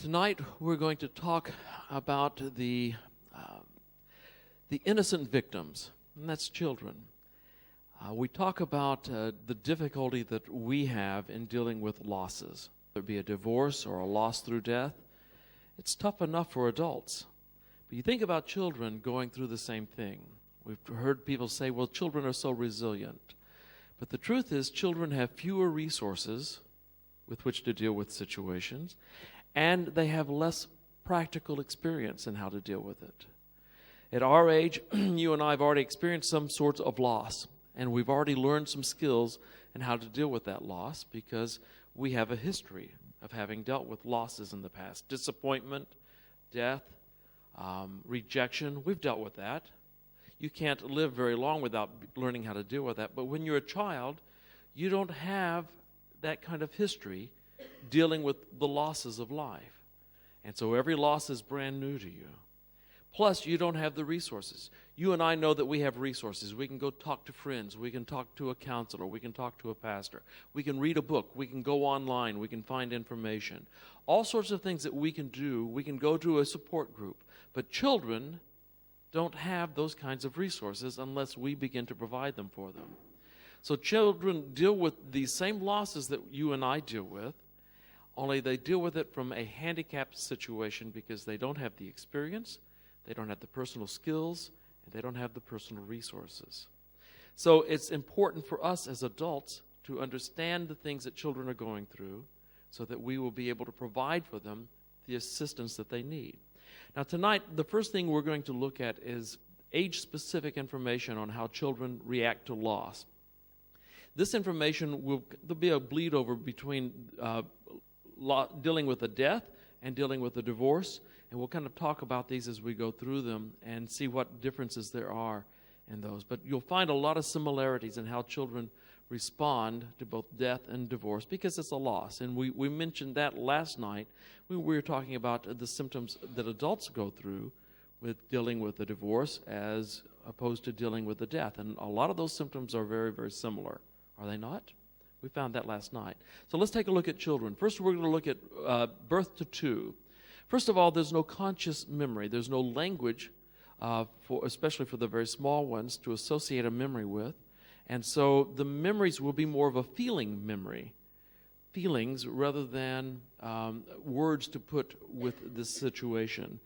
Tonight we're going to talk about the innocent victims, and that's children. We talk about the difficulty that we have in dealing with losses. Whether it be a divorce or a loss through death, it's tough enough for adults. But you think about children going through the same thing. We've heard people say, well, children are so resilient. But the truth is, children have fewer resources with which to deal with situations, and they have less practical experience in how to deal with it. At our age, you and I have already experienced some sorts of loss, and we've already learned some skills in how to deal with that loss because we have a history of having dealt with losses in the past. Disappointment, death, rejection, we've dealt with that. You can't live very long without learning how to deal with that. But when you're a child, you don't have that kind of history dealing with the losses of life. And so every loss is brand new to you. Plus, you don't have the resources. You and I know that we have resources. We can go talk to friends. We can talk to a counselor. We can talk to a pastor. We can read a book. We can go online. We can find information. All sorts of things that we can do. We can go to a support group. But children don't have those kinds of resources unless we begin to provide them for them. So children deal with these same losses that you and I deal with, only they deal with it from a handicapped situation because they don't have the experience, they don't have the personal skills, and they don't have the personal resources. So it's important for us as adults to understand the things that children are going through so that we will be able to provide for them the assistance that they need. Now tonight, the first thing we're going to look at is age-specific information on how children react to loss. This information there'll be a bleed over between dealing with a death and dealing with a divorce, and we'll kind of talk about these as we go through them and see what differences there are in those. But you'll find a lot of similarities in how children respond to both death and divorce because it's a loss. And we mentioned that last night. We were talking about the symptoms that adults go through with dealing with a divorce as opposed to dealing with a death. And a lot of those symptoms are very, very similar. Are they not? We found that last night. So let's take a look at children. First, we're going to look at birth to two. First of all, there's no conscious memory. There's no language, especially for the very small ones, to associate a memory with. And so the memories will be more of a feeling memory. Feelings rather than words to put with this situation.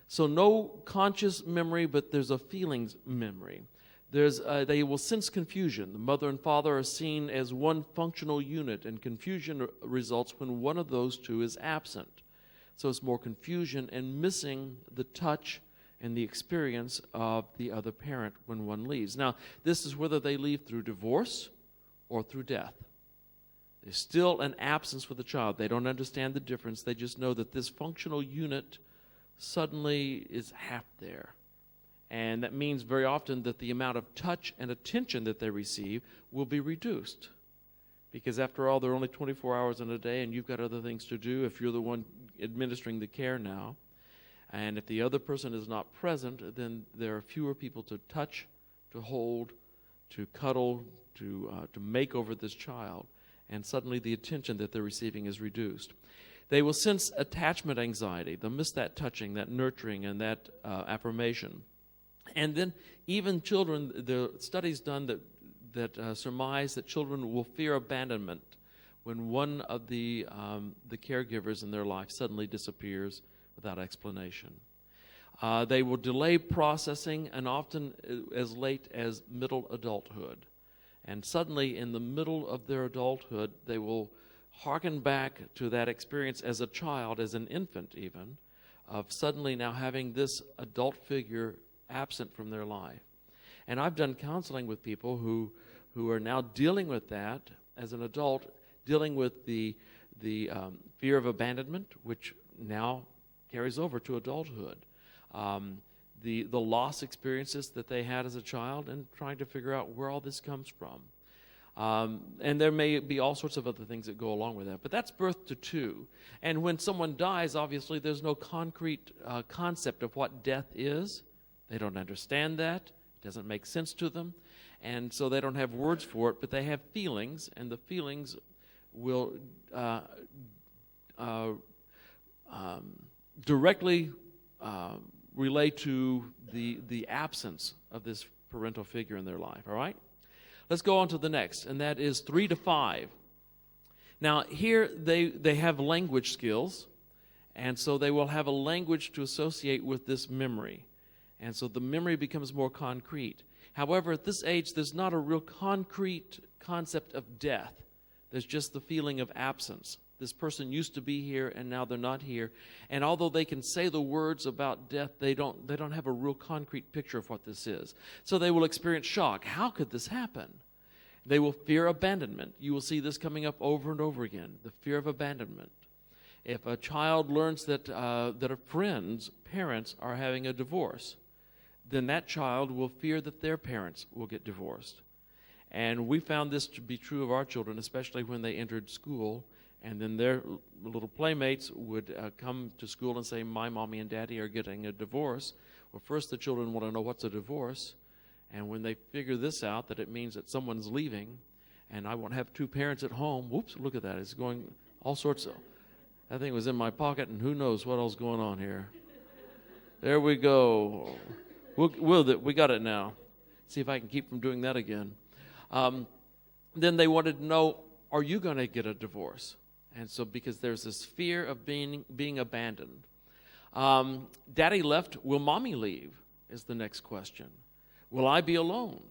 So no conscious memory, but there's a feelings memory. They will sense confusion. The mother and father are seen as one functional unit, and confusion results when one of those two is absent. So it's more confusion and missing the touch and the experience of the other parent when one leaves. Now, this is whether they leave through divorce or through death. There's still an absence for the child. They don't understand the difference. They just know that this functional unit suddenly is half there. And that means very often that the amount of touch and attention that they receive will be reduced. Because after all, there are only 24 hours in a day, and you've got other things to do if you're the one administering the care now. And if the other person is not present, then there are fewer people to touch, to hold, to cuddle, to make over this child. And suddenly the attention that they're receiving is reduced. They will sense attachment anxiety. They'll miss that touching, that nurturing, and that affirmation. And then even children, there are studies done that surmise that children will fear abandonment when one of the caregivers in their life suddenly disappears without explanation. They will delay processing and often as late as middle adulthood. And suddenly in the middle of their adulthood, they will hearken back to that experience as a child, as an infant even, of suddenly now having this adult figure absent from their life. And I've done counseling with people who are now dealing with that as an adult, dealing with the fear of abandonment, which now carries over to adulthood. The loss experiences that they had as a child and trying to figure out where all this comes from. And there may be all sorts of other things that go along with that. But that's birth to two. And when someone dies, obviously, there's no concrete concept of what death is. They don't understand that. It doesn't make sense to them. And so they don't have words for it, but they have feelings, and the feelings will directly relate to the absence of this parental figure in their life, all right? Let's go on to the next, and that is 3 to 5. Now, here they have language skills, and so they will have a language to associate with this memory. And so the memory becomes more concrete. However, at this age, there's not a real concrete concept of death. There's just the feeling of absence. This person used to be here, and now they're not here. And although they can say the words about death, they don't have a real concrete picture of what this is. So they will experience shock. How could this happen? They will fear abandonment. You will see this coming up over and over again, the fear of abandonment. If a child learns that a friend's parents are having a divorce, then that child will fear that their parents will get divorced. And we found this to be true of our children, especially when they entered school, and then their little playmates would come to school and say, my mommy and daddy are getting a divorce. Well, first the children want to know what's a divorce, and when they figure this out, that it means that someone's leaving, and I won't have two parents at home. Whoops, look at that. It's going all sorts of... That thing was in my pocket, and who knows what else is going on here. There we go. We got it now. See if I can keep from doing that again. Then they wanted to know, are you going to get a divorce? And so because there's this fear of being abandoned. Daddy left, will mommy leave is the next question. Will I be alone?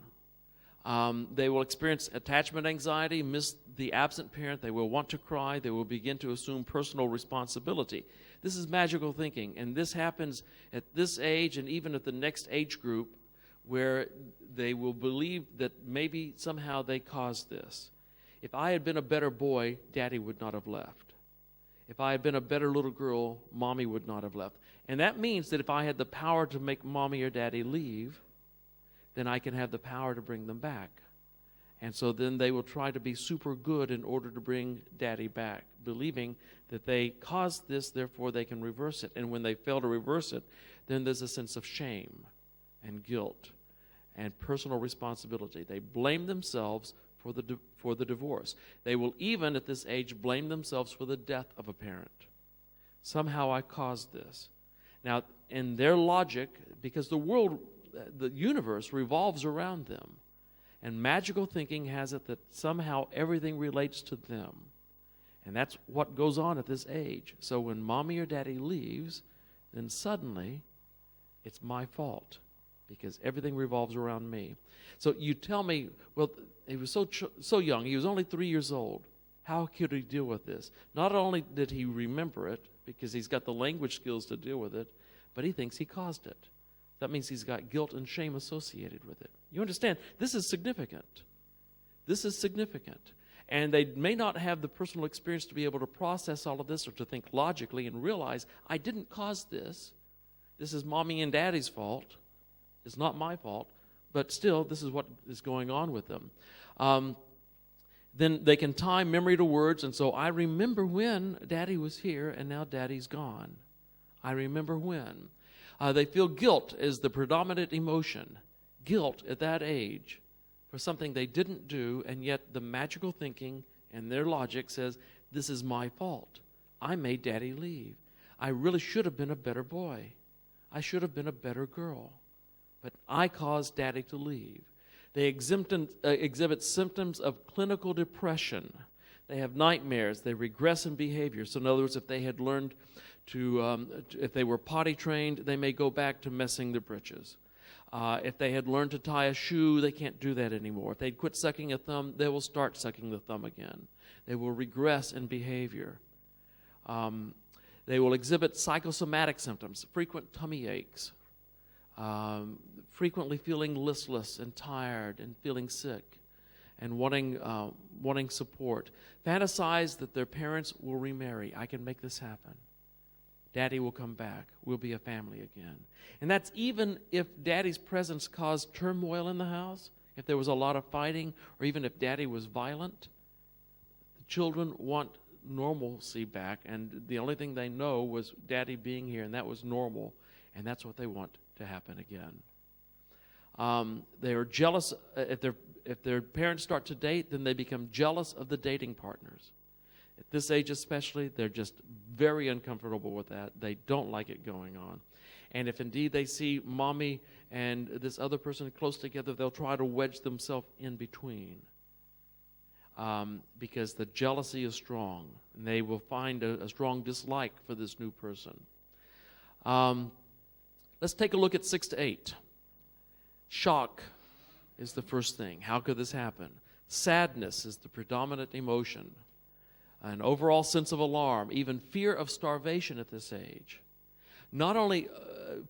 They will experience attachment anxiety, miss the absent parent. They will want to cry. They will begin to assume personal responsibility. This is magical thinking, and this happens at this age and even at the next age group, where they will believe that maybe somehow they caused this. If I had been a better boy, Daddy would not have left. If I had been a better little girl, Mommy would not have left. And that means that if I had the power to make Mommy or Daddy leave, then I can have the power to bring them back. And so then they will try to be super good in order to bring Daddy back, believing that they caused this, therefore they can reverse it. And when they fail to reverse it, then there's a sense of shame and guilt and personal responsibility. They blame themselves for the divorce. They will even at this age blame themselves for the death of a parent. Somehow I caused this. Now, in their logic, because the universe revolves around them, and magical thinking has it that somehow everything relates to them. And that's what goes on at this age. So when Mommy or Daddy leaves, then suddenly it's my fault, because everything revolves around me. So you tell me, well, he was so young. He was only 3 years old. How could he deal with this? Not only did he remember it, because he's got the language skills to deal with it, but he thinks he caused it. That means he's got guilt and shame associated with it. You understand? This is significant. This is significant. And they may not have the personal experience to be able to process all of this or to think logically and realize, I didn't cause this. This is Mommy and Daddy's fault. It's not my fault. But still, this is what is going on with them. Then they can tie memory to words. And so I remember when Daddy was here and now Daddy's gone. I remember when. They feel guilt as the predominant emotion. Guilt at that age for something they didn't do, and yet the magical thinking and their logic says, this is my fault. I made Daddy leave. I really should have been a better boy. I should have been a better girl. But I caused Daddy to leave. They exhibit symptoms of clinical depression. They have nightmares. They regress in behavior. So in other words, if they had learned if they were potty trained, they may go back to messing their britches. If they had learned to tie a shoe, they can't do that anymore. If they'd quit sucking a thumb, they will start sucking the thumb again. They will regress in behavior. They will exhibit psychosomatic symptoms, frequent tummy aches, frequently feeling listless and tired and feeling sick and wanting support. Fantasize that their parents will remarry. I can make this happen. Daddy will come back. We'll be a family again. And that's even if Daddy's presence caused turmoil in the house, if there was a lot of fighting, or even if Daddy was violent. The children want normalcy back, and the only thing they know was Daddy being here, and that was normal, and that's what they want to happen again. They are jealous. If their parents start to date, then they become jealous of the dating partners. At this age especially, they're just very uncomfortable with that. They don't like it going on. And if indeed they see mommy and this other person close together, they'll try to wedge themselves in between. Because the jealousy is strong, and they will find a strong dislike for this new person. Let's take a look at 6 to 8. Shock is the first thing. How could this happen? Sadness is the predominant emotion. An overall sense of alarm, even fear of starvation at this age. Not only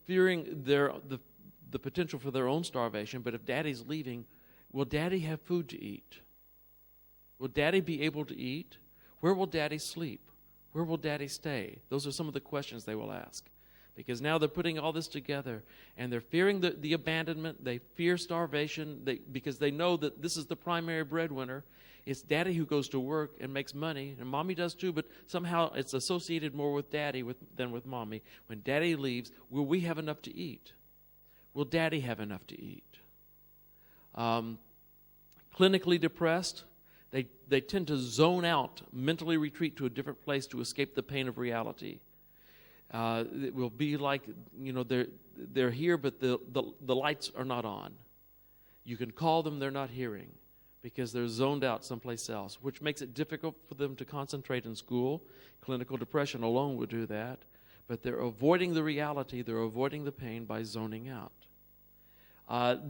fearing the potential for their own starvation, but if daddy's leaving, will daddy have food to eat? Will daddy be able to eat? Where will daddy sleep? Where will daddy stay? Those are some of the questions they will ask. Because now they're putting all this together, and they're fearing the abandonment. They fear starvation because they know that this is the primary breadwinner. It's daddy who goes to work and makes money, and mommy does too, but somehow it's associated more with daddy than with mommy. When daddy leaves, will we have enough to eat? Will daddy have enough to eat? Clinically depressed. They tend to zone out, mentally retreat to a different place to escape the pain of reality. It will be like, they're here, but the lights are not on. You can call them, they're not hearing because they're zoned out someplace else, which makes it difficult for them to concentrate in school. Clinical depression alone would do that. But they're avoiding the reality, they're avoiding the pain by zoning out.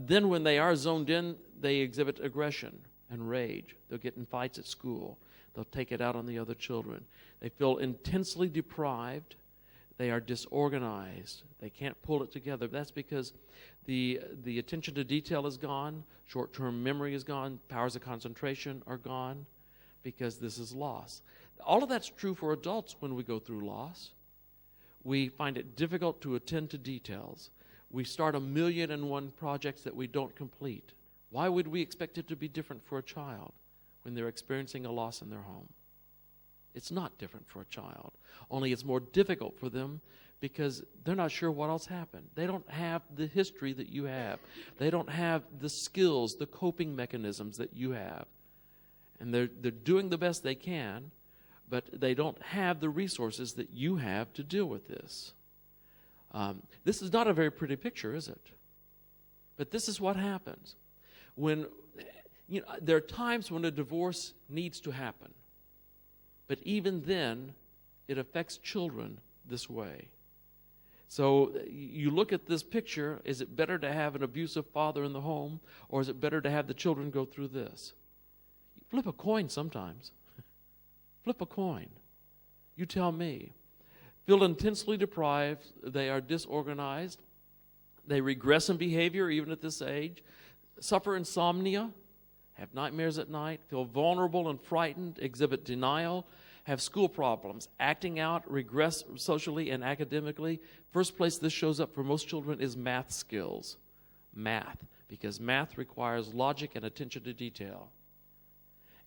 Then when they are zoned in, they exhibit aggression and rage. They'll get in fights at school. They'll take it out on the other children. They feel intensely deprived. They are disorganized. They can't pull it together. That's because the attention to detail is gone. Short-term memory is gone. Powers of concentration are gone because this is loss. All of that's true for adults when we go through loss. We find it difficult to attend to details. We start 1,000,001 projects that we don't complete. Why would we expect it to be different for a child when they're experiencing a loss in their home? It's not different for a child. Only it's more difficult for them because they're not sure what else happened. They don't have the history that you have. They don't have the skills, the coping mechanisms that you have. And they're doing the best they can, but they don't have the resources that you have to deal with this. This is not a very pretty picture, is it? But this is what happens. When there are times when a divorce needs to happen. But even then, it affects children this way. So you look at this picture, is it better to have an abusive father in the home, or is it better to have the children go through this? You flip a coin sometimes. Flip a coin. You tell me. Feel intensely deprived. They are disorganized. They regress in behavior even at this age. Suffer insomnia. Have nightmares at night, feel vulnerable and frightened, exhibit denial, have school problems, acting out, regress socially and academically. First place this shows up for most children is math skills. Math, because math requires logic and attention to detail.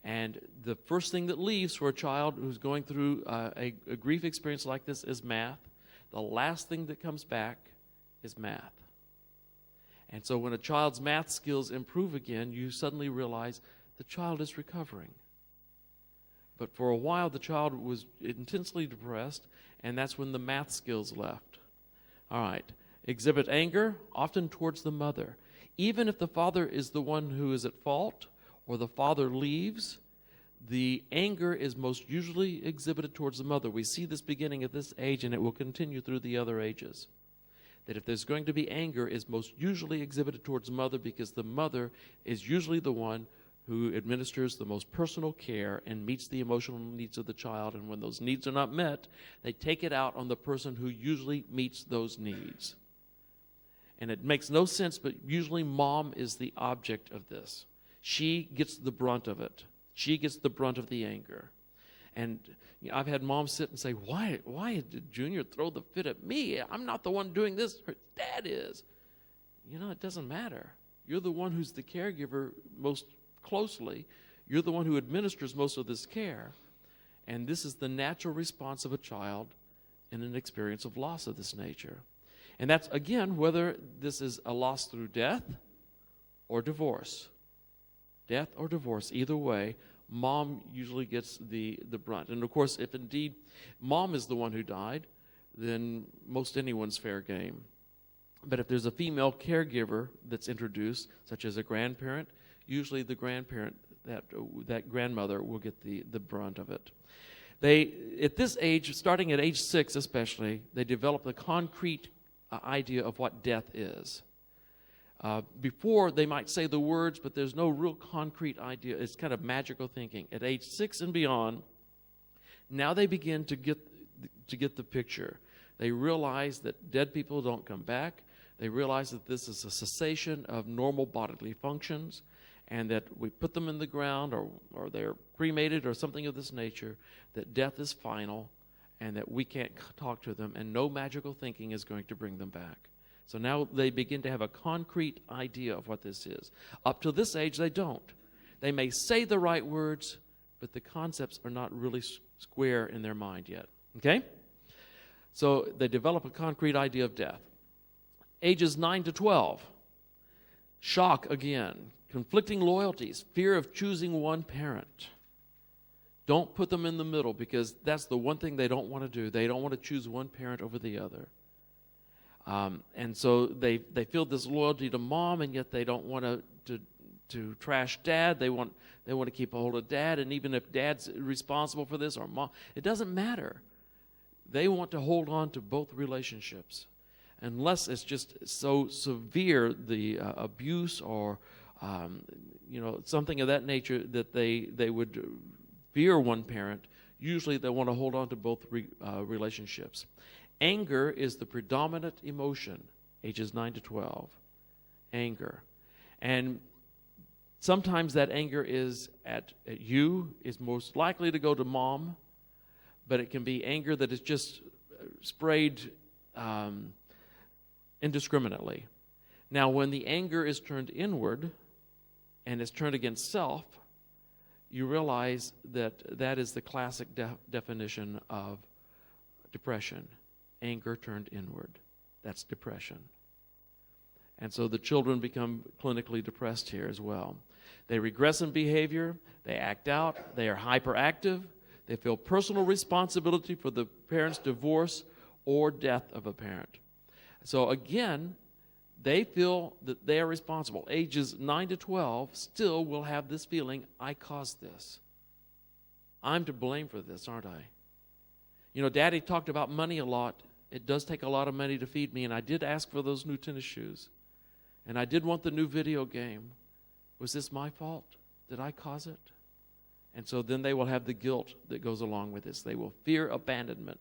And the first thing that leaves for a child who's going through a grief experience like this is math. The last thing that comes back is math. And so when a child's math skills improve again, you suddenly realize the child is recovering. But for a while, the child was intensely depressed, and that's when the math skills left. All right. Exhibit anger, often towards the mother. Even if the father is the one who is at fault, or the father leaves, the anger is most usually exhibited towards the mother. We see this beginning at this age, and it will continue through the other ages. That if there's going to be anger, is most usually exhibited towards the mother because the mother is usually the one who administers the most personal care and meets the emotional needs of the child. And when those needs are not met, they take it out on the person who usually meets those needs. And it makes no sense, but usually mom is the object of this. She gets the brunt of it. She gets the brunt of the anger. And I've had moms sit and say, why did Junior throw the fit at me? I'm not the one doing this. Her dad is. It doesn't matter. You're the one who's the caregiver most closely. You're the one who administers most of this care. And this is the natural response of a child in an experience of loss of this nature. And that's, again, whether this is a loss through death or divorce. Death or divorce, either way, mom usually gets the brunt. And of course, if indeed mom is the one who died, then most anyone's fair game. But if there's a female caregiver that's introduced, such as a grandparent, usually the grandparent, that grandmother, will get the brunt of it. They, at this age, starting at age 6 especially, they develop the concrete idea of what death is. Before, they might say the words, but there's no real concrete idea. It's kind of magical thinking. At age 6 and beyond, now they begin to get the picture. They realize that dead people don't come back. They realize that this is a cessation of normal bodily functions, and that we put them in the ground or they're cremated or something of this nature, that death is final, and that we can't talk to them, and no magical thinking is going to bring them back. So now they begin to have a concrete idea of what this is. Up to this age, they don't. They may say the right words, but the concepts are not really square in their mind yet. Okay? So they develop a concrete idea of death. Ages 9 to 12, shock again, conflicting loyalties, fear of choosing one parent. Don't put them in the middle, because that's the one thing they don't want to do. They don't want to choose one parent over the other. And so they feel this loyalty to mom, and yet they don't want to trash dad. They want to keep a hold of dad, and even if dad's responsible for this or mom, it doesn't matter. They want to hold on to both relationships, unless it's just so severe, the abuse or something of that nature, that they would fear one parent. Usually they want to hold on to both relationships. Anger is the predominant emotion, ages 9 to 12. Anger. And sometimes that anger is at you, is most likely to go to mom, but it can be anger that is just sprayed indiscriminately. Now, when the anger is turned inward and is turned against self, you realize that is the classic definition of depression. Anger turned inward. That's depression. And so the children become clinically depressed here as well. They regress in behavior. They act out. They are hyperactive. They feel personal responsibility for the parent's divorce or death of a parent. So again, they feel that they are responsible. Ages 9 to 12 still will have this feeling, I caused this. I'm to blame for this, aren't I? You know, Daddy talked about money a lot. It does take a lot of money to feed me, and I did ask for those new tennis shoes. And I did want the new video game. Was this my fault? Did I cause it? And so then they will have the guilt that goes along with this. They will fear abandonment.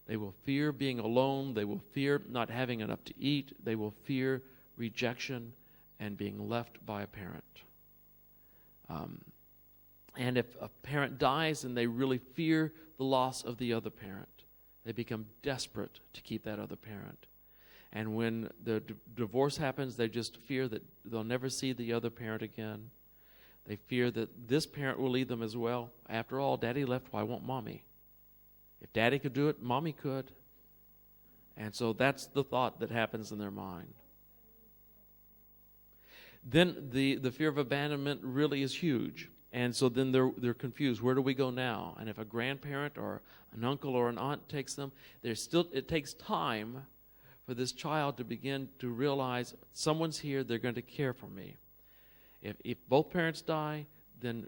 They will fear being alone. They will fear not having enough to eat. They will fear rejection and being left by a parent. And if a parent dies, then they really fear the loss of the other parent. They become desperate to keep that other parent. And when the divorce happens, they just fear that they'll never see the other parent again. They fear that this parent will leave them as well. After all, Daddy left, why won't Mommy? If Daddy could do it, Mommy could. And so that's the thought that happens in their mind. Then the fear of abandonment really is huge. And so then they're confused. Where do we go now? And if a grandparent or an uncle or an aunt takes them, it takes time for this child to begin to realize someone's here, they're going to care for me. If both parents die, then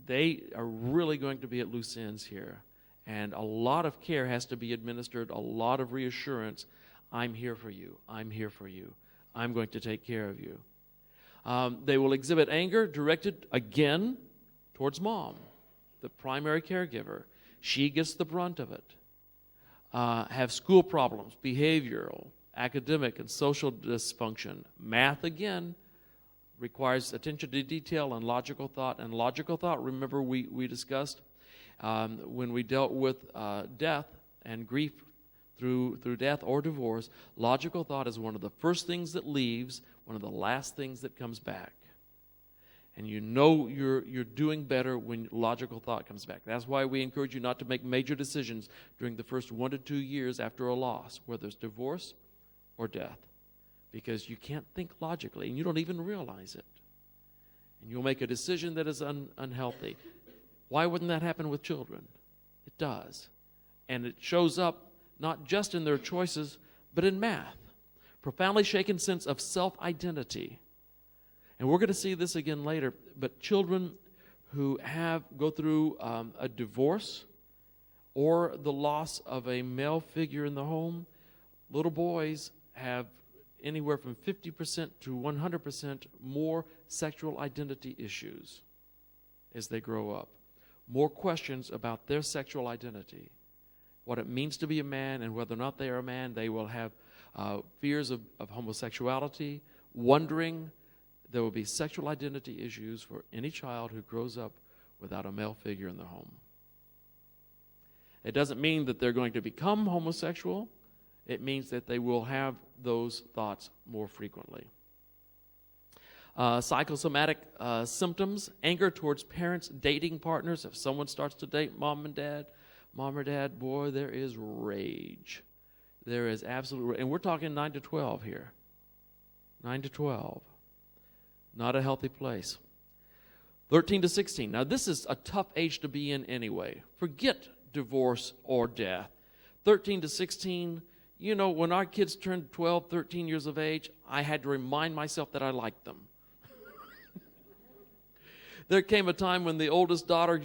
they are really going to be at loose ends here. And a lot of care has to be administered, a lot of reassurance. I'm here for you. I'm here for you. I'm going to take care of you. They will exhibit anger directed again towards mom, the primary caregiver. She gets the brunt of it. Have school problems, behavioral, academic, and social dysfunction. Math, again, requires attention to detail and logical thought. And logical thought, remember we discussed when we dealt with death and grief through death or divorce, logical thought is one of the first things that leaves, one of the last things that comes back. And you know you're doing better when logical thought comes back. That's why we encourage you not to make major decisions during the first 1 to 2 years after a loss, whether it's divorce or death, because you can't think logically, and you don't even realize it. and you'll make a decision that is unhealthy. Why wouldn't that happen with children? It does. And it shows up not just in their choices, but in math. Profoundly shaken sense of self-identity. And we're going to see this again later, but children who go through a divorce or the loss of a male figure in the home, little boys have anywhere from 50% to 100% more sexual identity issues as they grow up. More questions about their sexual identity, what it means to be a man and whether or not they are a man. They will have fears of homosexuality, wondering. There will be sexual identity issues for any child who grows up without a male figure in the home. It doesn't mean that they're going to become homosexual. It means that they will have those thoughts more frequently. Psychosomatic symptoms, anger towards parents, dating partners. If someone starts to date mom or dad, boy, there is rage. There is absolute rage. And we're talking 9 to 12 here. 9 to 12. Not a healthy place. 13 to 16. Now, this is a tough age to be in anyway. Forget divorce or death. 13 to 16, you know, when our kids turned 12, 13 years of age, I had to remind myself that I liked them. There came a time when the oldest daughter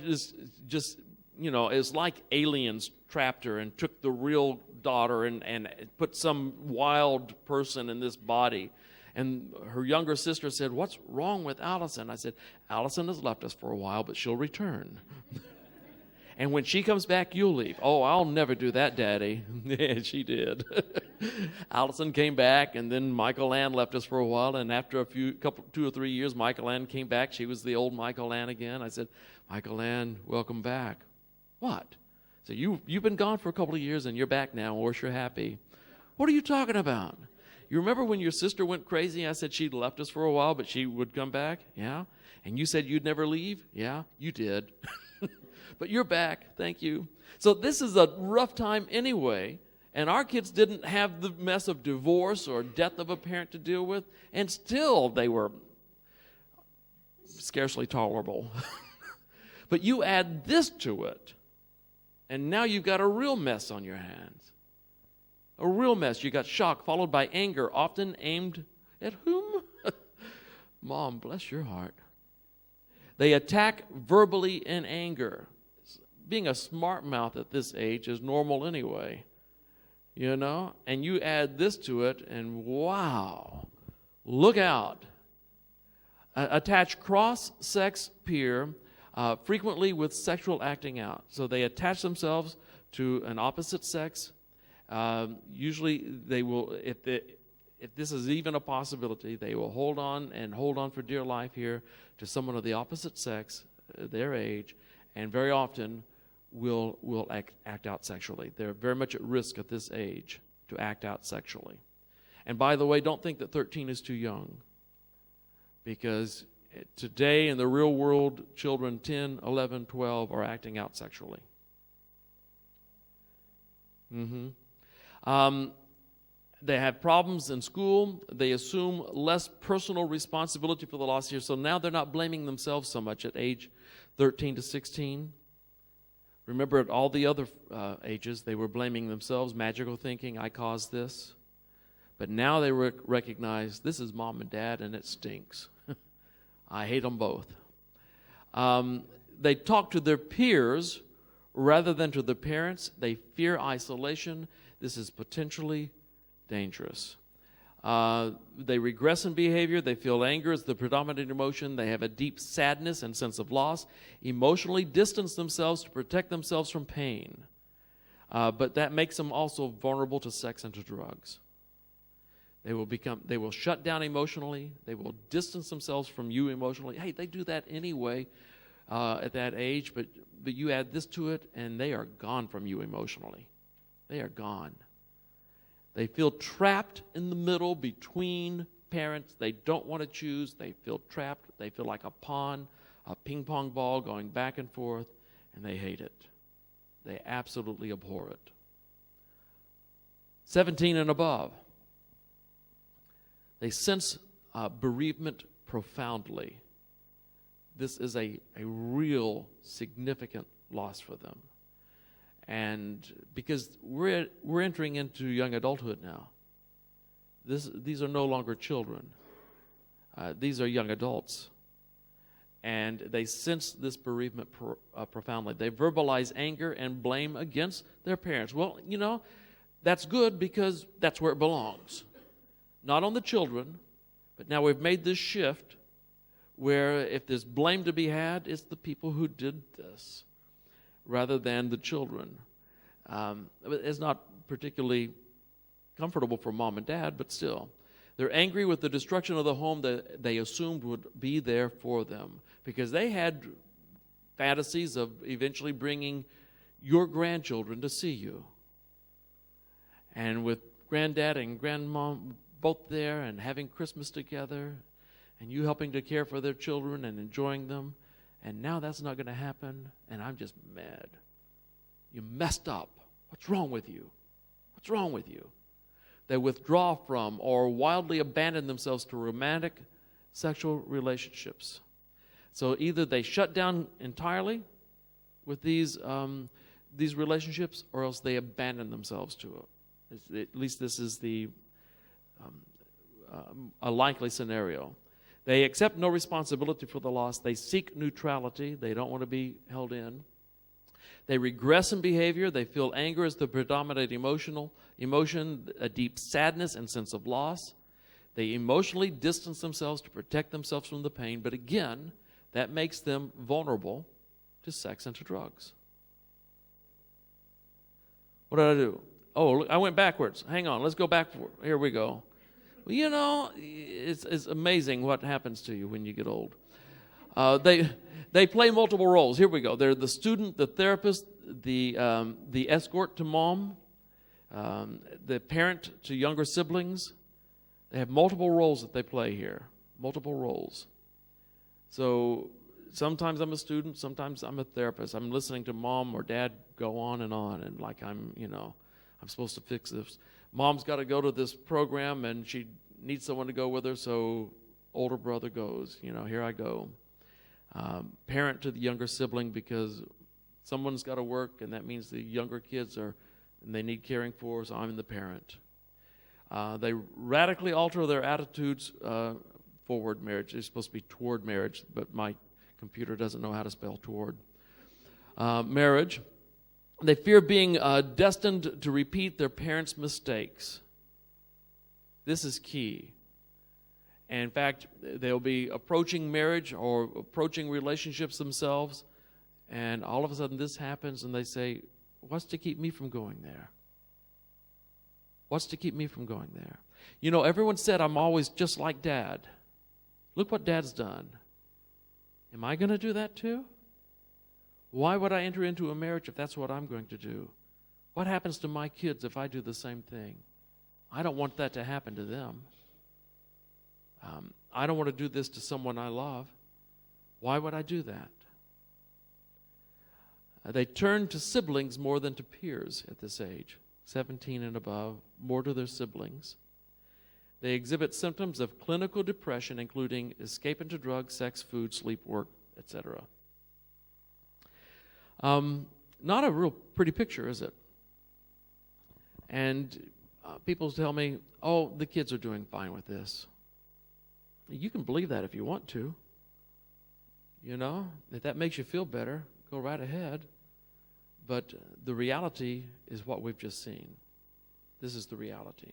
just you know, it's like aliens trapped her and took the real daughter and put some wild person in this body. And her younger sister said, "What's wrong with Allison?" I said, "Allison has left us for a while, but she'll return." "And when she comes back, you'll leave." "Oh, I'll never do that, Daddy." Yeah, she did. Allison came back, and then Michael Ann left us for a while. And after 2 or 3 years, Michael Ann came back. She was the old Michael Ann again. I said, "Michael Ann, welcome back." "What?" "So you've been gone for a couple of years, and you're back now, and we're sure happy." "What are you talking about? You remember when your sister went crazy? I said she'd left us for a while, but she would come back." "Yeah." "And you said you'd never leave?" "Yeah, you did." "But you're back. Thank you." So this is a rough time anyway, and our kids didn't have the mess of divorce or death of a parent to deal with, and still they were scarcely tolerable. But you add this to it, and now you've got a real mess on your hands. A real mess. You got shock followed by anger, often aimed at whom? Mom, bless your heart. They attack verbally in anger. Being a smart mouth at this age is normal anyway, you know? And you add this to it, and wow, look out. Attach cross-sex peer, frequently with sexual acting out. So they attach themselves to an opposite sex. Usually they will, if this is even a possibility, they will hold on for dear life here to someone of the opposite sex, their age, and very often will act out sexually. They're very much at risk at this age to act out sexually. And by the way, don't think that 13 is too young, because today in the real world, children 10, 11, 12 are acting out sexually. They have problems in school. They assume less personal responsibility for the loss here. So now they're not blaming themselves so much at age 13 to 16. Remember, at all the other ages, they were blaming themselves, magical thinking, "I caused this." But now they recognize, this is mom and dad, and it stinks. I hate them both. They talk to their peers rather than to their parents. They fear isolation. This is potentially dangerous. They regress in behavior. They feel anger is the predominant emotion. They have a deep sadness and sense of loss. Emotionally distance themselves to protect themselves from pain. But that makes them also vulnerable to sex and to drugs. They will shut down emotionally. They will distance themselves from you emotionally. Hey, they do that anyway at that age, but you add this to it, and they are gone from you emotionally. They are gone. They feel trapped in the middle between parents. They don't want to choose. They feel trapped. They feel like a pawn, a ping pong ball going back and forth, and they hate it. They absolutely abhor it. 17 and above. They sense bereavement profoundly. this is a real significant loss for them. And because we're entering into young adulthood now. These are no longer children. These are young adults. And they sense this bereavement profoundly. They verbalize anger and blame against their parents. Well, that's good because that's where it belongs. Not on the children, but now we've made this shift where if there's blame to be had, it's the people who did this rather than the children. It's not particularly comfortable for mom and dad, but still. They're angry with the destruction of the home that they assumed would be there for them because they had fantasies of eventually bringing your grandchildren to see you. And with granddad and grandmom both there and having Christmas together and you helping to care for their children and enjoying them, and now that's not going to happen, and I'm just mad. You messed up. What's wrong with you? What's wrong with you? They withdraw from or wildly abandon themselves to romantic sexual relationships. So either they shut down entirely with these relationships, or else they abandon themselves to it. At least this is a likely scenario. They accept no responsibility for the loss. They seek neutrality. They don't want to be held in. They regress in behavior. They feel anger as the predominant emotion, a deep sadness and sense of loss. They emotionally distance themselves to protect themselves from the pain. But again, that makes them vulnerable to sex and to drugs. What did I do? Oh, I went backwards. Hang on. Let's go back. Here we go. Well, it's amazing what happens to you when you get old. They play multiple roles. Here we go. They're the student, the therapist, the escort to mom, the parent to younger siblings. They have multiple roles that they play here. Multiple roles. So sometimes I'm a student, sometimes I'm a therapist. I'm listening to mom or dad go on, and like I'm supposed to fix this. Mom's got to go to this program, and she needs someone to go with her, so older brother goes. Here I go. Parent to the younger sibling because someone's got to work, and that means the younger kids and they need caring for, so I'm the parent. They radically alter their attitudes forward marriage. It's supposed to be toward marriage, but my computer doesn't know how to spell toward. Marriage. They fear being destined to repeat their parents' mistakes. This is key. And in fact, they'll be approaching marriage or approaching relationships themselves, and all of a sudden this happens, and they say, what's to keep me from going there? What's to keep me from going there? Everyone said I'm always just like Dad. Look what Dad's done. Am I going to do that too? Why would I enter into a marriage if that's what I'm going to do? What happens to my kids if I do the same thing? I don't want that to happen to them. I don't want to do this to someone I love. Why would I do that? They turn to siblings more than to peers at this age, 17 and above, more to their siblings. They exhibit symptoms of clinical depression, including escape into drugs, sex, food, sleep, work, etc. Not a real pretty picture, is it? And people tell me, oh, the kids are doing fine with this. You can believe that if you want to. If that makes you feel better, go right ahead. But the reality is what we've just seen. This is the reality.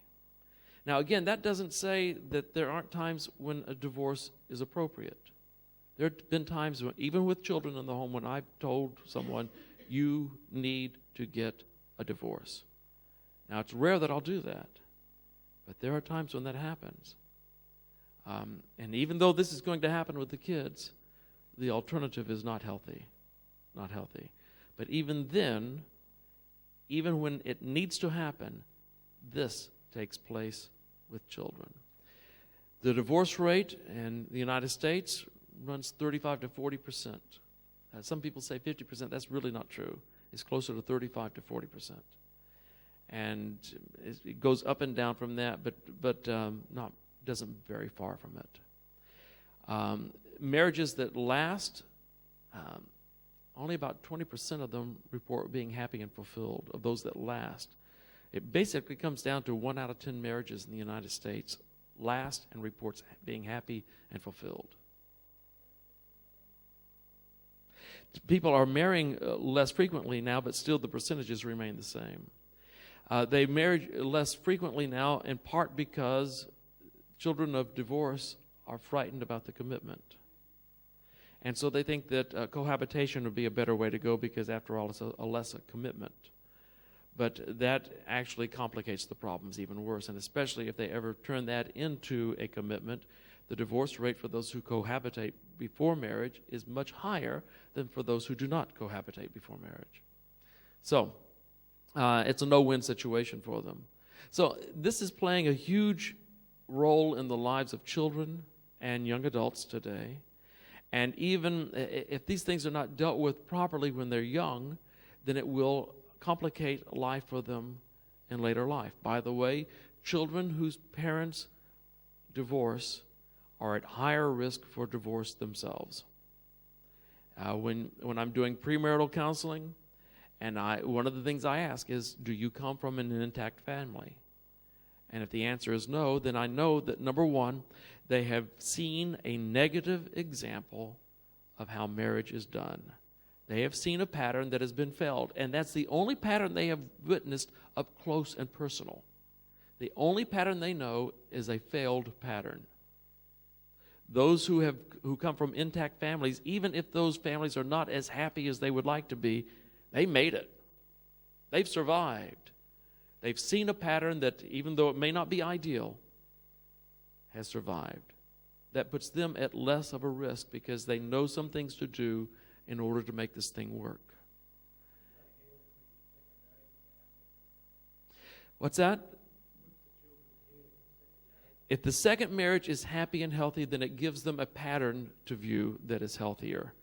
Now, again, that doesn't say that there aren't times when a divorce is appropriate. There have been times, when, even with children in the home, when I've told someone, you need to get a divorce. Now, it's rare that I'll do that, but there are times when that happens. And even though this is going to happen with the kids, the alternative is not healthy. Not healthy. But even then, even when it needs to happen, this takes place with children. The divorce rate in the United States runs 35 to 40%. Some people say 50%. That's really not true. It's closer to 35 to 40%. And it goes up and down from that, but not doesn't vary far from it. marriages that last, only about 20% of them report being happy and fulfilled, of those that last. It basically comes down to 1 out of 10 marriages in the United States last and reports being happy and fulfilled. People are marrying less frequently now, but still the percentages remain the same. They marry less frequently now in part because children of divorce are frightened about the commitment. And so they think that cohabitation would be a better way to go because, after all, it's a less commitment. But that actually complicates the problems even worse, and especially if they ever turn that into a commitment, the divorce rate for those who cohabitate before marriage is much higher than for those who do not cohabitate before marriage. So it's a no-win situation for them. So this is playing a huge role in the lives of children and young adults today. And even if these things are not dealt with properly when they're young, then it will complicate life for them in later life. By the way, children whose parents divorce are at higher risk for divorce themselves. When I'm doing premarital counseling, and one of the things I ask is, do you come from an intact family? And if the answer is no, then I know that, number one, they have seen a negative example of how marriage is done. They have seen a pattern that has been failed, and that's the only pattern they have witnessed up close and personal. The only pattern they know is a failed pattern. Those who come from intact families, even if those families are not as happy as they would like to be, they made it. They've survived. They've seen a pattern that, even though it may not be ideal, has survived. That puts them at less of a risk because they know some things to do in order to make this thing work. What's that? If the second marriage is happy and healthy, then it gives them a pattern to view that is healthier.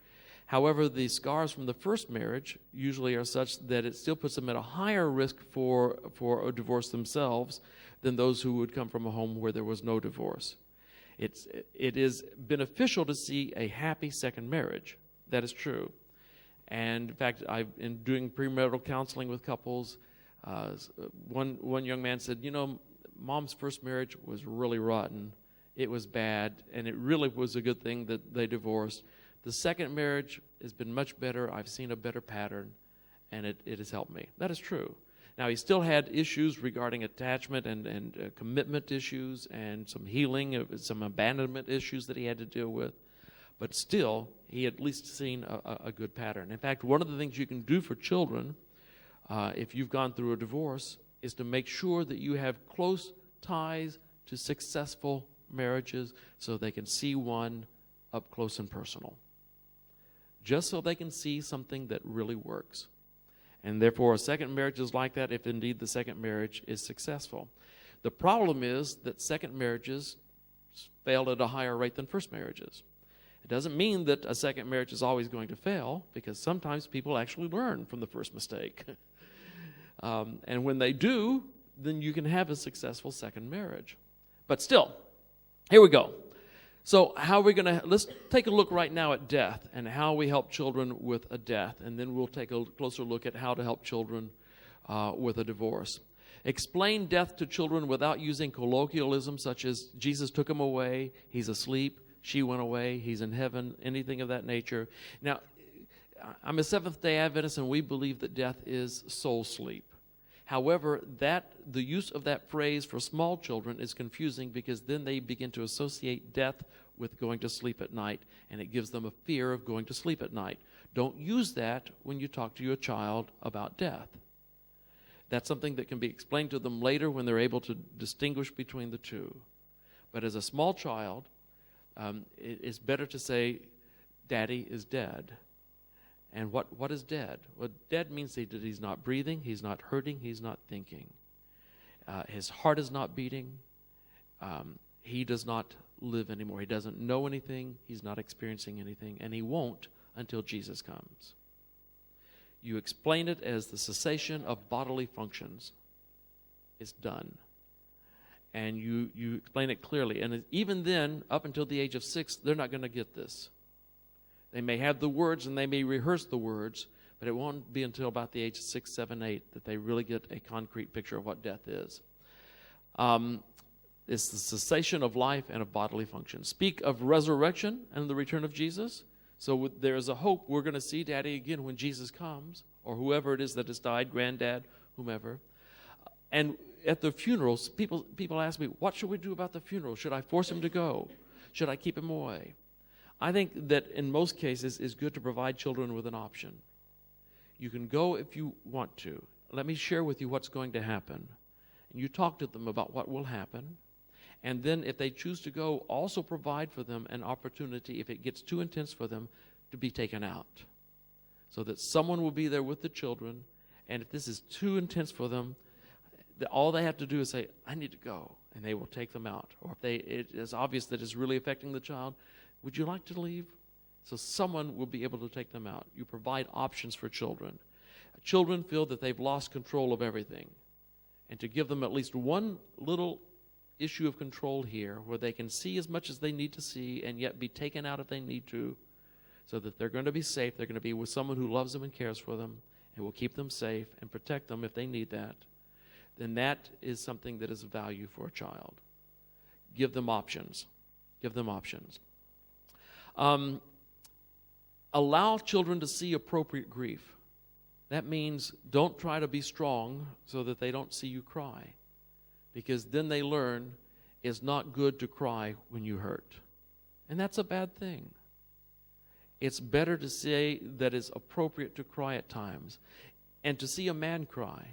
However, the scars from the first marriage usually are such that it still puts them at a higher risk for a divorce themselves than those who would come from a home where there was no divorce. It is beneficial to see a happy second marriage. That is true. And in fact, in doing premarital counseling with couples, one young man said, Mom's first marriage was really rotten. It was bad, and it really was a good thing that they divorced. The second marriage has been much better. I've seen a better pattern, and it has helped me. That is true. Now, he still had issues regarding attachment and commitment issues and some healing, some abandonment issues that he had to deal with. But still, he had at least seen a good pattern. In fact, one of the things you can do for children, if you've gone through a divorce, is to make sure that you have close ties to successful marriages so they can see one up close and personal. Just so they can see something that really works. And therefore, a second marriage is like that if indeed the second marriage is successful. The problem is that second marriages fail at a higher rate than first marriages. It doesn't mean that a second marriage is always going to fail, because sometimes people actually learn from the first mistake. And when they do, then you can have a successful second marriage. But still, here we go. So how are we going to, let's take a look right now at death and how we help children with a death. And then we'll take a closer look at how to help children with a divorce. Explain death to children without using colloquialism such as Jesus took him away, he's asleep, she went away, he's in heaven, anything of that nature. Now, I'm a Seventh-day Adventist, and we believe that death is soul sleep. However, the use of that phrase for small children is confusing because then they begin to associate death with going to sleep at night, and it gives them a fear of going to sleep at night. Don't use that when you talk to your child about death. That's something that can be explained to them later when they're able to distinguish between the two. But as a small child, it's better to say, Daddy is dead. And what is dead? Well, dead means that he's not breathing, he's not hurting, he's not thinking. His heart is not beating. He does not live anymore. He doesn't know anything. He's not experiencing anything. And he won't until Jesus comes. You explain it as the cessation of bodily functions. It's done. and you explain it clearly. And even then, up until the age of 6, they're not going to get this. They may have the words and they may rehearse the words, but it won't be until about the age of 6, 7, 8 that they really get a concrete picture of what death is. It's the cessation of life and of bodily function. Speak of resurrection and the return of Jesus. So there is a hope we're going to see Daddy again when Jesus comes, or whoever it is that has died, granddad, whomever. And at the funerals, people ask me, what should we do about the funeral? Should I force him to go? Should I keep him away? I think that in most cases it's good to provide children with an option. You can go if you want to. Let me share with you what's going to happen. And you talk to them about what will happen. And then if they choose to go, also provide for them an opportunity, if it gets too intense for them, to be taken out. So that someone will be there with the children. And if this is too intense for them, all they have to do is say, I need to go. And they will take them out. Or if it is obvious that it's really affecting the child, would you like to leave? So someone will be able to take them out. You provide options for children. Children feel that they've lost control of everything. And to give them at least one little issue of control here where they can see as much as they need to see and yet be taken out if they need to, so that they're going to be safe. They're going to be with someone who loves them and cares for them and will keep them safe and protect them if they need that. Then that is something that is of value for a child. Give them options. Give them options. Allow children to see appropriate grief. That means don't try to be strong so that they don't see you cry, because then they learn it's not good to cry when you hurt. And that's a bad thing. It's better to say that it's appropriate to cry at times and to see a man cry,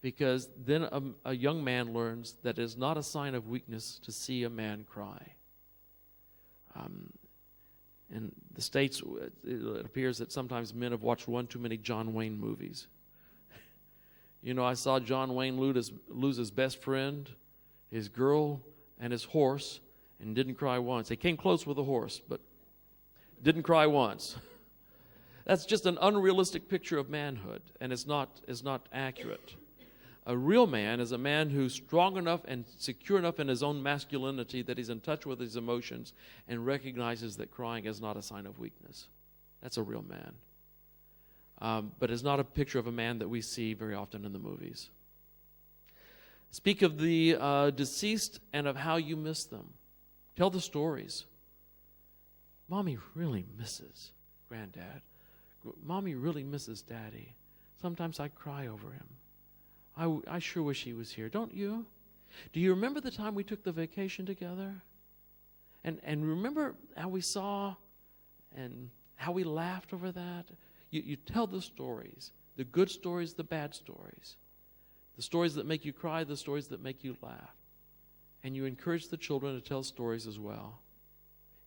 because then a young man learns that it is not a sign of weakness to see a man cry. In the States, it appears that sometimes men have watched one too many John Wayne movies. You know, I saw John Wayne lose his best friend, his girl, and his horse, and didn't cry once. He came close with the horse, but didn't cry once. That's just an unrealistic picture of manhood, and it's not accurate. A real man is a man who's strong enough and secure enough in his own masculinity that he's in touch with his emotions and recognizes that crying is not a sign of weakness. That's a real man. But it's not a picture of a man that we see very often in the movies. Speak of the deceased and of how you miss them. Tell the stories. Mommy really misses Granddad. Mommy really misses Daddy. Sometimes I cry over him. I sure wish he was here. Don't you? Do you remember the time we took the vacation together? And remember how we saw and how we laughed over that? You tell the stories, the good stories, the bad stories, the stories that make you cry, the stories that make you laugh. And you encourage the children to tell stories as well.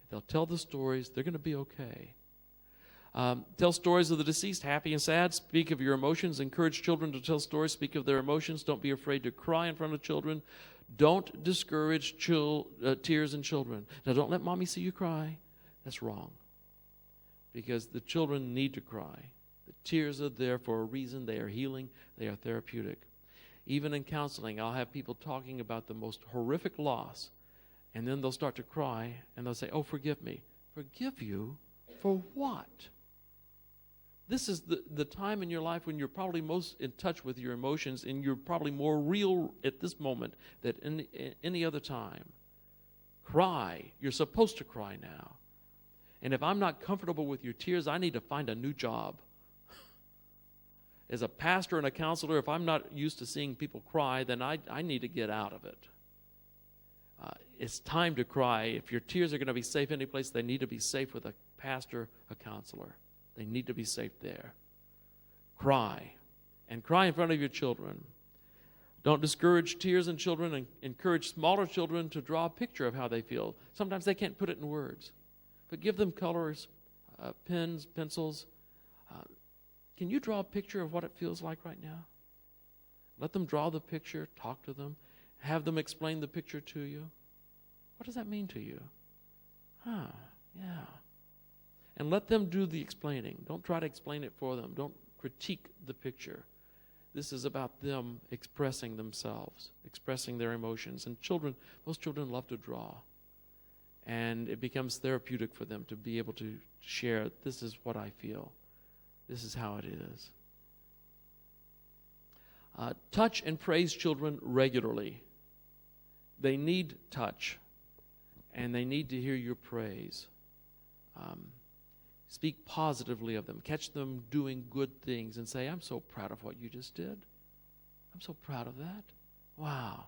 If they'll tell the stories, they're going to be okay. Tell stories of the deceased, happy and sad. Speak of your emotions. Encourage children to tell stories. Speak of their emotions. Don't be afraid to cry in front of children. Don't discourage tears in children. Now, don't let mommy see you cry. That's wrong. Because the children need to cry. The tears are there for a reason. They are healing. They are therapeutic. Even in counseling, I'll have people talking about the most horrific loss, and then they'll start to cry, and they'll say, oh, forgive me. Forgive you? For what? This is the time in your life when you're probably most in touch with your emotions, and you're probably more real at this moment than any other time. Cry. You're supposed to cry now. And if I'm not comfortable with your tears, I need to find a new job. As a pastor and a counselor, if I'm not used to seeing people cry, then I need to get out of it. It's time to cry. If your tears are going to be safe any place, they need to be safe with a pastor, a counselor. They need to be safe there. Cry. And cry in front of your children. Don't discourage tears in children, and encourage smaller children to draw a picture of how they feel. Sometimes they can't put it in words. But give them colors, pens, pencils. Can you draw a picture of what it feels like right now? Let them draw the picture, talk to them, have them explain the picture to you. What does that mean to you? Yeah. And let them do the explaining. Don't try to explain it for them. Don't critique the picture. This is about them expressing themselves, expressing their emotions. And most children love to draw. And it becomes therapeutic for them to be able to share, this is what I feel. This is how it is. Touch and praise children regularly. They need touch, and they need to hear your praise. Speak positively of them. Catch them doing good things and say, I'm so proud of what you just did. I'm so proud of that. Wow.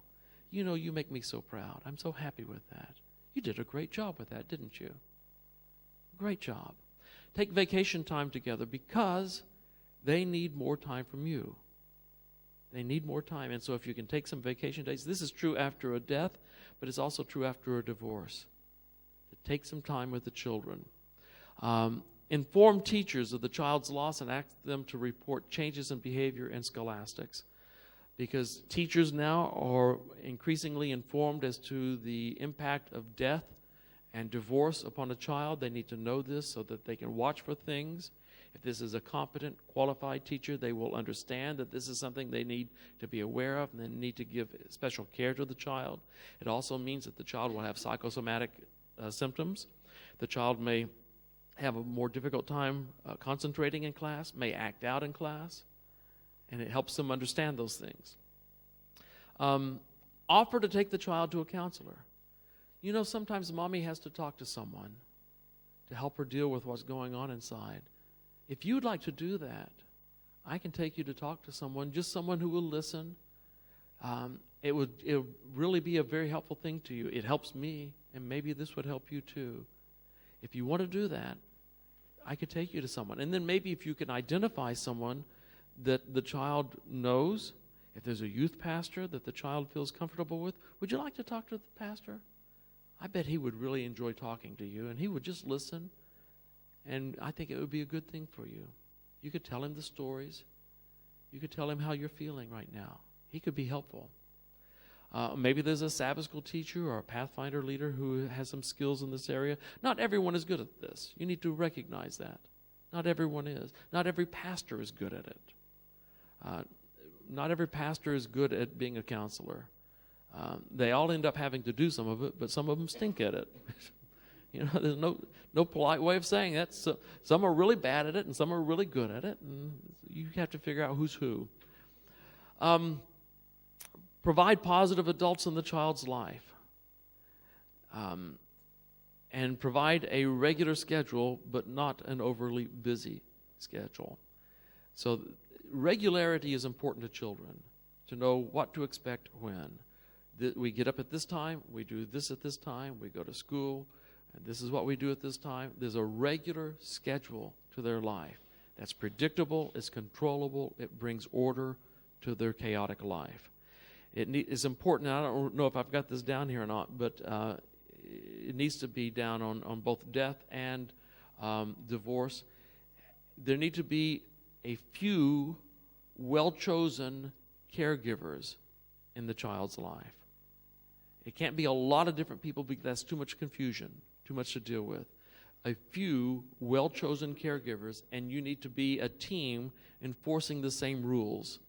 You know, you make me so proud. I'm so happy with that. You did a great job with that, didn't you? Great job. Take vacation time together because they need more time from you. They need more time. And so if you can take some vacation days, this is true after a death, but it's also true after a divorce. To take some time with the children. Inform teachers of the child's loss and ask them to report changes in behavior and scholastics. Because teachers now are increasingly informed as to the impact of death and divorce upon a child. They need to know this so that they can watch for things. If this is a competent, qualified teacher, they will understand that this is something they need to be aware of and they need to give special care to the child. It also means that the child will have psychosomatic symptoms. The child may have a more difficult time concentrating in class, may act out in class, and it helps them understand those things. Offer to take the child to a counselor. You know, sometimes mommy has to talk to someone to help her deal with what's going on inside. If you'd like to do that, I can take you to talk to someone, just someone who will listen. It would really be a very helpful thing to you. It helps me, and maybe this would help you too. If you want to do that, I could take you to someone. And then maybe if you can identify someone that the child knows, if there's a youth pastor that the child feels comfortable with, would you like to talk to the pastor? I bet he would really enjoy talking to you, and he would just listen. And I think it would be a good thing for you. You could tell him the stories. You could tell him how you're feeling right now. He could be helpful. Maybe there's a Sabbath school teacher or a Pathfinder leader who has some skills in this area. Not everyone is good at this. You need to recognize that. Not everyone is. Not every pastor is good at it. Not every pastor is good at being a counselor. They all end up having to do some of it, but some of them stink at it. You know, there's no polite way of saying that. So, some are really bad at it, and some are really good at it, and you have to figure out who's who. Provide positive adults in the child's life. And provide a regular schedule, but not an overly busy schedule. So regularity is important to children, to know what to expect when. We get up at this time, we do this at this time, we go to school, and this is what we do at this time. There's a regular schedule to their life that's predictable, it's controllable, it brings order to their chaotic life. It is important, I don't know if I've got this down here or not, but it needs to be down on both death and divorce. There need to be a few well-chosen caregivers in the child's life. It can't be a lot of different people because that's too much confusion, too much to deal with. A few well-chosen caregivers, and you need to be a team enforcing the same rules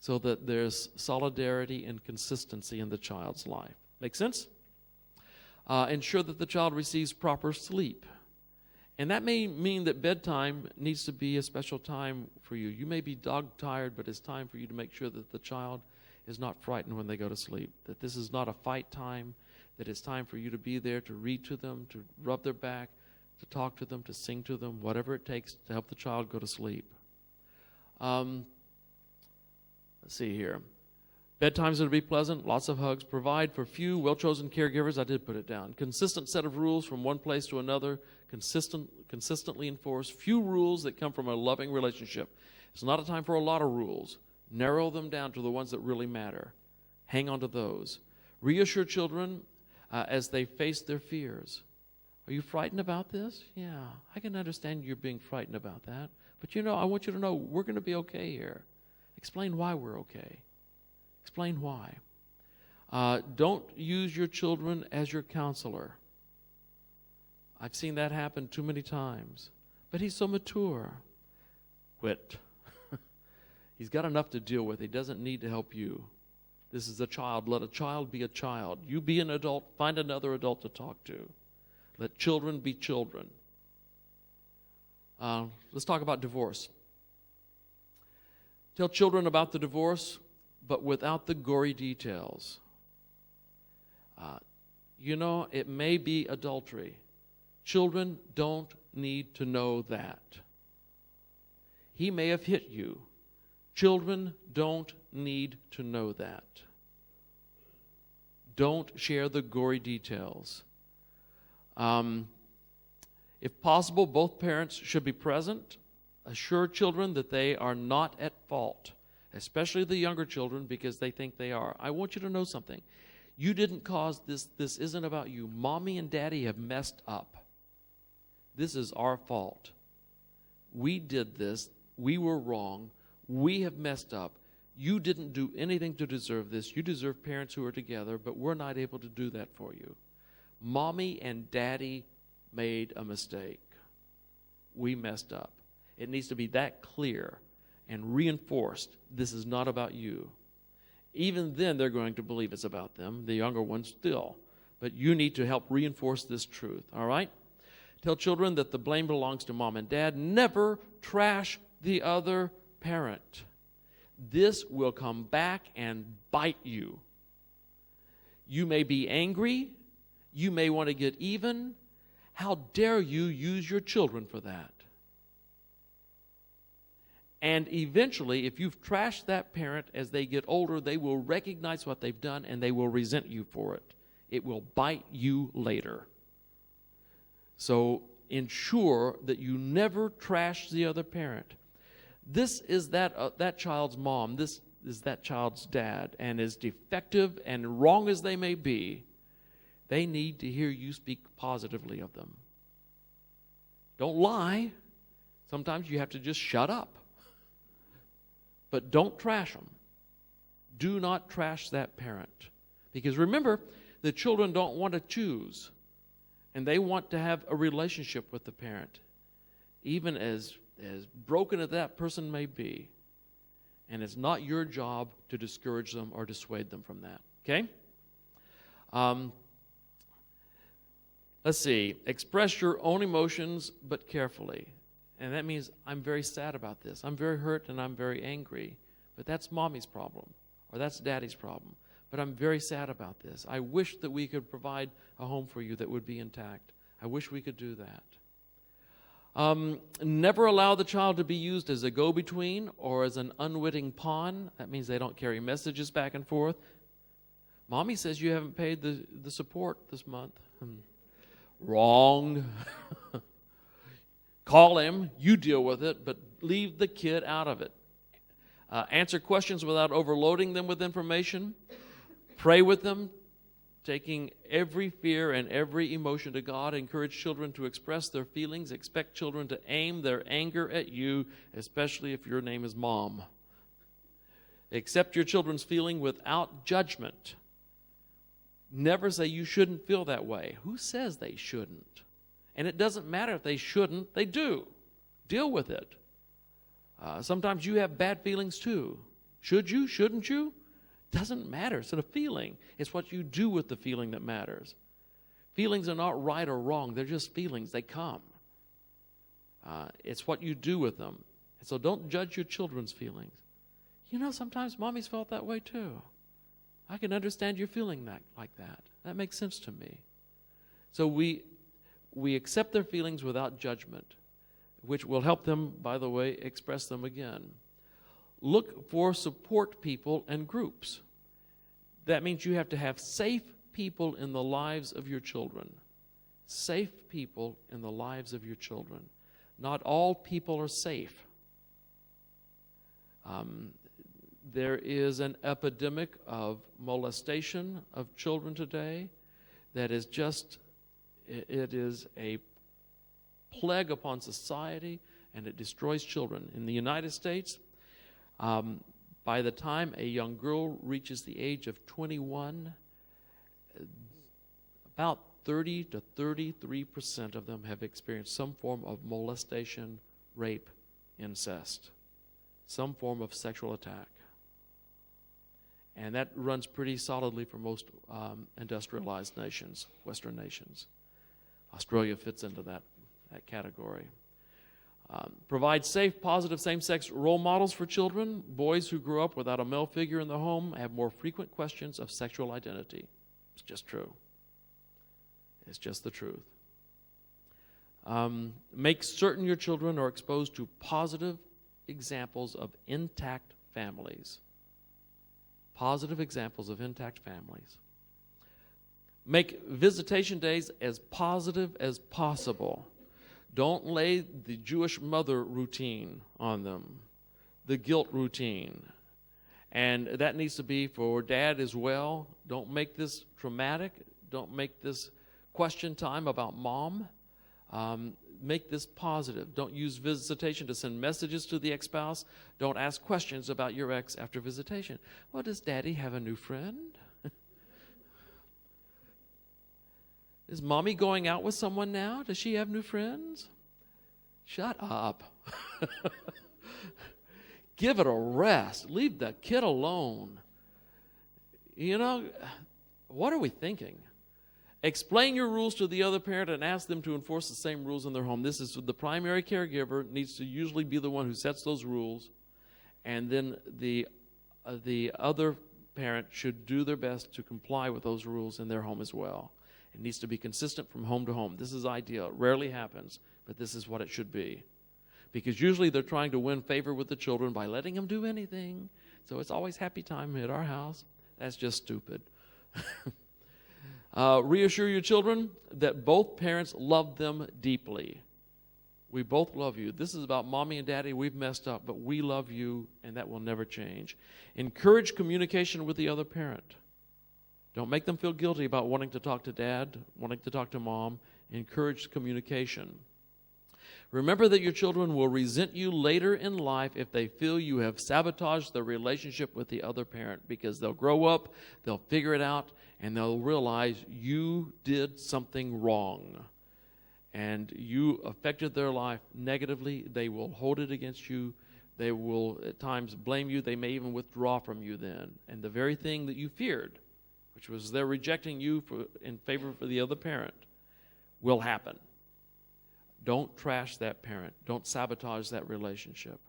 so that there's solidarity and consistency in the child's life. Make sense? Ensure that the child receives proper sleep. And that may mean that bedtime needs to be a special time for you. You may be dog-tired, but it's time for you to make sure that the child is not frightened when they go to sleep, that this is not a fight time, that it's time for you to be there to read to them, to rub their back, to talk to them, to sing to them, whatever it takes to help the child go to sleep. Let's see here. Bedtimes are to be pleasant, lots of hugs. Provide for few well-chosen caregivers. I did put it down. Consistent set of rules from one place to another. Consistently enforced. Few rules that come from a loving relationship. It's not a time for a lot of rules. Narrow them down to the ones that really matter. Hang on to those. Reassure children as they face their fears. Are you frightened about this? Yeah, I can understand you're being frightened about that. But I want you to know we're going to be okay here. Explain why we're okay. Explain why. Don't use your children as your counselor. I've seen that happen too many times. But he's so mature. Quit. He's got enough to deal with. He doesn't need to help you. This is a child. Let a child be a child. You be an adult. Find another adult to talk to. Let children be children. Let's talk about divorce. Tell children about the divorce, but without the gory details. It may be adultery. Children don't need to know that. He may have hit you. Children don't need to know that. Don't share the gory details. If possible, both parents should be present. Assure children that they are not at fault, especially the younger children, because they think they are. I want you to know something. You didn't cause this. This isn't about you. Mommy and Daddy have messed up. This is our fault. We did this. We were wrong. We have messed up. You didn't do anything to deserve this. You deserve parents who are together, but we're not able to do that for you. Mommy and Daddy made a mistake. We messed up. It needs to be that clear and reinforced. This is not about you. Even then, they're going to believe it's about them, the younger ones still. But you need to help reinforce this truth, all right? Tell children that the blame belongs to mom and dad. Never trash the other parent. This will come back and bite you. You may be angry. You may want to get even. How dare you use your children for that? And eventually, if you've trashed that parent, as they get older, they will recognize what they've done and they will resent you for it. It will bite you later. So ensure that you never trash the other parent. This is that child's mom. This is that child's dad. And as defective and wrong as they may be, they need to hear you speak positively of them. Don't lie. Sometimes you have to just shut up. But don't trash them. Do not trash that parent. Because remember, the children don't want to choose. And they want to have a relationship with the parent. Even as broken as that person may be. And it's not your job to discourage them or dissuade them from that. Okay? Let's see. Express your own emotions, but carefully. And that means I'm very sad about this. I'm very hurt and I'm very angry. But that's mommy's problem. Or that's daddy's problem. But I'm very sad about this. I wish that we could provide a home for you that would be intact. I wish we could do that. Never allow the child to be used as a go-between or as an unwitting pawn. That means they don't carry messages back and forth. Mommy says you haven't paid the support this month. Wrong. Call him, you deal with it, but leave the kid out of it. Answer questions without overloading them with information. Pray with them, taking every fear and every emotion to God. Encourage children to express their feelings. Expect children to aim their anger at you, especially if your name is Mom. Accept your children's feeling without judgment. Never say you shouldn't feel that way. Who says they shouldn't? And it doesn't matter if they shouldn't, they do. Deal with it. Sometimes you have bad feelings too. Should you? Shouldn't you? Doesn't matter. It's a feeling. It's what you do with the feeling that matters. Feelings are not right or wrong. They're just feelings. They come. It's what you do with them. And so don't judge your children's feelings. Sometimes mommy's felt that way too. I can understand you feeling like that. That makes sense to me. So we accept their feelings without judgment, which will help them, by the way, express them again. Look for support people and groups. That means you have to have safe people in the lives of your children. Safe people in the lives of your children. Not all people are safe. There is an epidemic of molestation of children today that is just, it is a plague upon society, and it destroys children. In the United States, by the time a young girl reaches the age of 21, about 30 to 33% of them have experienced some form of molestation, rape, incest. some form of sexual attack. And that runs pretty solidly for most industrialized nations, Western nations. Australia fits into that category. Provide safe, positive same-sex role models for children. Boys who grow up without a male figure in the home have more frequent questions of sexual identity. It's just true. It's just the truth. Make certain your children are exposed to positive examples of intact families. Positive examples of intact families. Make visitation days as positive as possible. Don't lay the Jewish mother routine on them, the guilt routine. And that needs to be for dad as well. Don't make this traumatic. Don't make this question time about mom. Make this positive. Don't use visitation to send messages to the ex-spouse. Don't ask questions about your ex after visitation. Well, does Daddy have a new friend? Is Mommy going out with someone now? Does she have new friends? Shut up. Give it a rest. Leave the kid alone. You know, what are we thinking? Explain your rules to the other parent and ask them to enforce the same rules in their home. This is the primary caregiver needs to usually be the one who sets those rules, and then the other parent should do their best to comply with those rules in their home as well. It needs to be consistent from home to home. This is ideal. It rarely happens, but this is what it should be. Because usually they're trying to win favor with the children by letting them do anything. So it's always happy time at our house. That's just stupid. Reassure your children that both parents love them deeply. We both love you. This is about Mommy and Daddy. We've messed up, but we love you, and that will never change. Encourage communication with the other parent. Don't make them feel guilty about wanting to talk to Dad, wanting to talk to Mom. Encourage communication. Remember that your children will resent you later in life if they feel you have sabotaged their relationship with the other parent, because they'll grow up, they'll figure it out, and they'll realize you did something wrong and you affected their life negatively. They will hold it against you. They will at times blame you. They may even withdraw from you then. And the very thing that you feared, which was they're rejecting you in favor for the other parent, will happen. Don't trash that parent. Don't sabotage that relationship.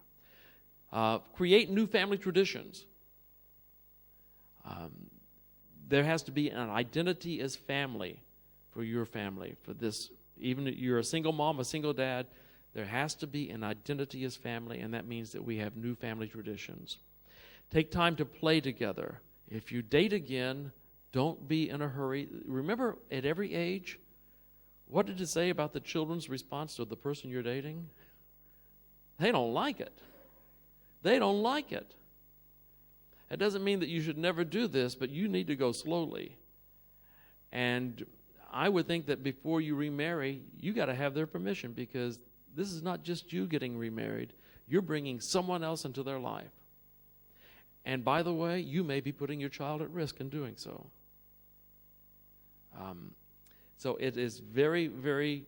Create new family traditions. There has to be an identity as family for your family. For this, even if you're a single mom, a single dad, there has to be an identity as family, and that means that we have new family traditions. Take time to play together. If you date again, don't be in a hurry. Remember, at every age, what did it say about the children's response to the person you're dating? They don't like it. They don't like it. It doesn't mean that you should never do this, but you need to go slowly. And I would think that before you remarry, you got to have their permission, because this is not just you getting remarried. You're bringing someone else into their life. And by the way, you may be putting your child at risk in doing so. So it is very, very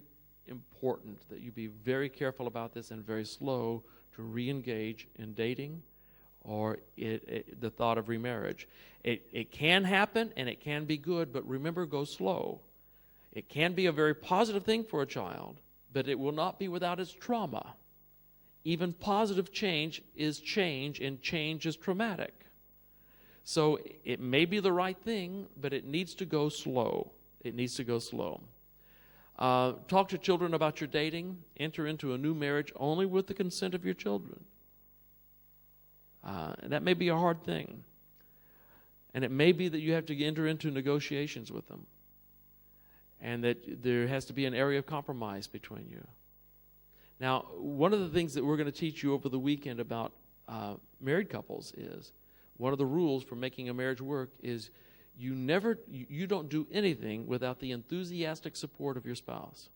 important that you be very careful about this and very slow to re-engage in dating or the thought of remarriage. It can happen and it can be good, but remember, go slow. It can be a very positive thing for a child, but it will not be without its trauma. Even positive change is change, and change is traumatic. So it may be the right thing, but it needs to go slow. It needs to go slow. Talk to children about your dating. Enter into a new marriage only with the consent of your children. And that may be a hard thing. And it may be that you have to enter into negotiations with them. And that there has to be an area of compromise between you. Now, one of the things that we're going to teach you over the weekend about married couples is, one of the rules for making a marriage work is you don't do anything without the enthusiastic support of your spouse.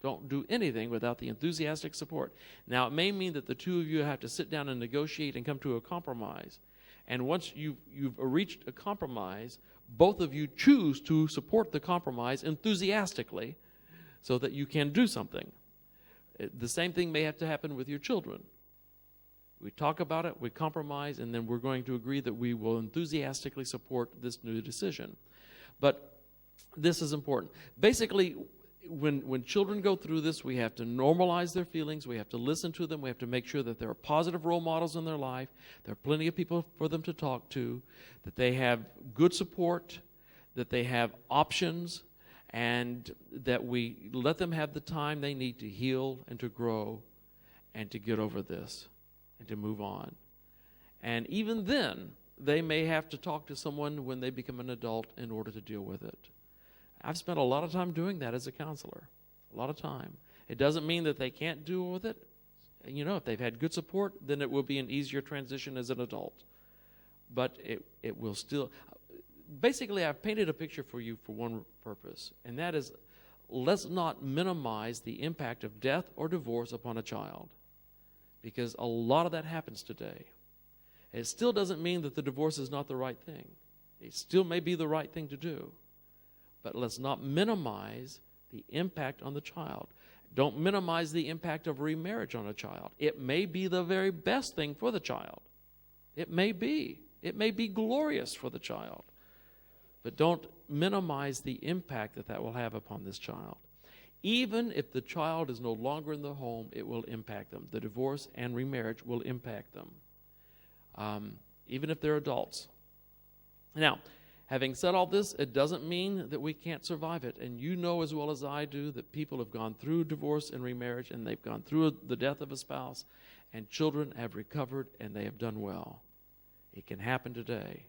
Don't do anything without the enthusiastic support. Now, it may mean that the two of you have to sit down and negotiate and come to a compromise. And once you've reached a compromise, both of you choose to support the compromise enthusiastically so that you can do something. The same thing may have to happen with your children. We talk about it, we compromise, and then we're going to agree that we will enthusiastically support this new decision. But this is important. Basically, when children go through this, we have to normalize their feelings. We have to listen to them. We have to make sure that there are positive role models in their life. There are plenty of people for them to talk to, that they have good support, that they have options, and that we let them have the time they need to heal and to grow and to get over this and to move on. And even then, they may have to talk to someone when they become an adult in order to deal with it. I've spent a lot of time doing that as a counselor, a lot of time. It doesn't mean that they can't deal with it. You know, if they've had good support, then it will be an easier transition as an adult. But it will still... Basically, I've painted a picture for you for one purpose, and that is, let's not minimize the impact of death or divorce upon a child, because a lot of that happens today. It still doesn't mean that the divorce is not the right thing. It still may be the right thing to do. But let's not minimize the impact on the child. Don't minimize the impact of remarriage on a child. It may be the very best thing for the child. It may be. It may be glorious for the child. But don't minimize the impact that will have upon this child. Even if the child is no longer in the home, it will impact them. The divorce and remarriage will impact them, even if they're adults. Now, having said all this, it doesn't mean that we can't survive it. And you know as well as I do that people have gone through divorce and remarriage, and they've gone through the death of a spouse, and children have recovered, and they have done well. It can happen today.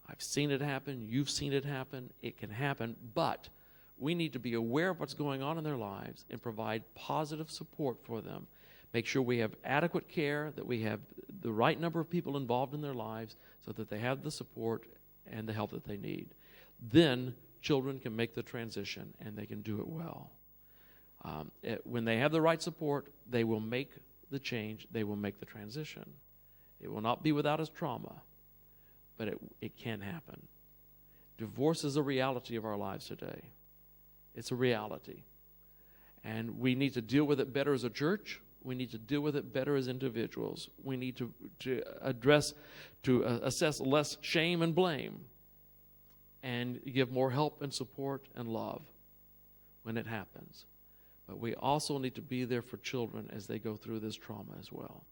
I've seen it happen. You've seen it happen. It can happen. But we need to be aware of what's going on in their lives and provide positive support for them. Make sure we have adequate care, that we have the right number of people involved in their lives so that they have the support and the help that they need. Then children can make the transition, and they can do it well. When they have the right support, they will make the change. They will make the transition. It will not be without its trauma, but it can happen. Divorce is a reality of our lives today. It's a reality. And we need to deal with it better as a church. We need to deal with it better as individuals. We need to assess less shame and blame and give more help and support and love when it happens. But we also need to be there for children as they go through this trauma as well.